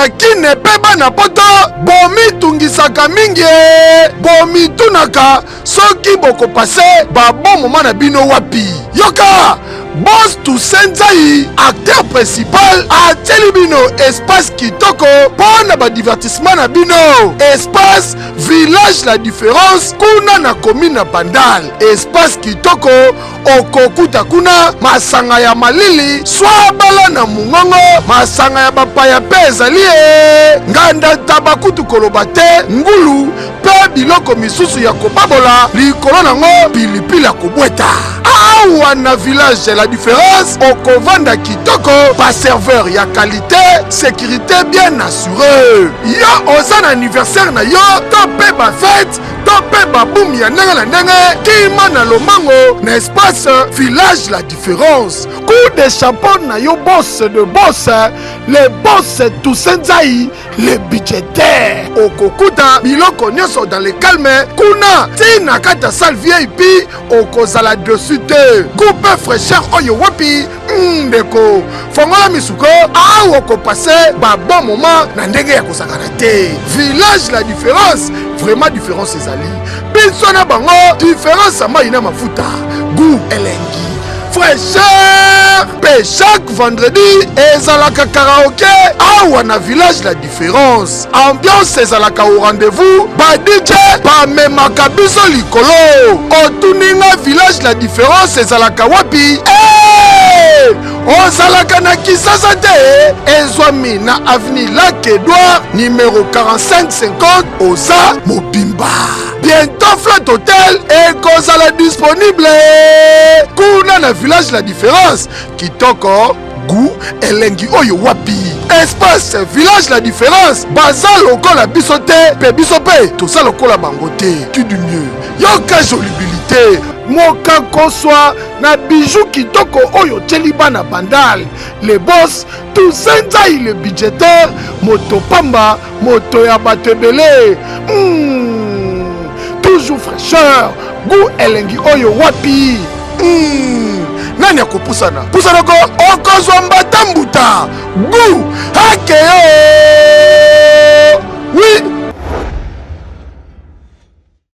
na kine pe bana poto bomitungisaka mingi bomitunaka soki bokopase babon moma na bino wapi. Yoka Boss Toussaint Nzai, acteur principal, ateli bino espace kitoko pona ba divertissement na bino. Espace village la différence kuna na commune na Bandal. Espace kitoko okokuta kuna masanga ya malili swabala na mungongo masanga ya bapaya pe ezali nganda tabakutu koloba te ngulu pe biloko misusu ya kobabola likolo nango pilipili ya kobweta. Awa na village la différence okovanda kitoko pa serveur ya qualité sécurité bien assurée. Yo oza na anniversaire na yo to pe ba fête to pe ba boum ya ndenge na ndenge kima na lomango na espace village la différence. Coup de chapeau na yo boss de boss le boss Toussaint Nzai le budgétaire okokuta biloko nyonso dans le calme kuna tina kata salle VIP okozala dessus te coupe fraîcheur oyo wapi ndeko fongola misuko awo okopase ba bon moment na ndenge ya kosakana te. Village la différence vraiment différence ezali biso na bango différence amai na mafuta goût elengi fraîcheur pe chaque vendredi ezalaka karaoke awa na village la différence ambiance ezalaka au rendez-vous ba DJ ba memaka biso likolo otuninga village la différence ezalaka wapi ozalaka na Kisasa te ezwami na avenue Lac Edouard numéro 4550 oza mobimba. Bientôt Flat Hotel ekozala disponible kuna na village la différence kitoko goût elengi oyo wapi. Espace village la différence baza lokola biso te pe biso pe toza lokola bango te. Tu du mieux yoka jolibilité moka koswa na bijou kitoko oyo teliba na Bandal. Le boss Toussaint Nzai le budgétaire moto pamba moto ya bato ebele toujours fraîcheur goût elengi oyo wapi. Nani akopusana pusana ko okozwa mbata mbuta goût hakeyo oui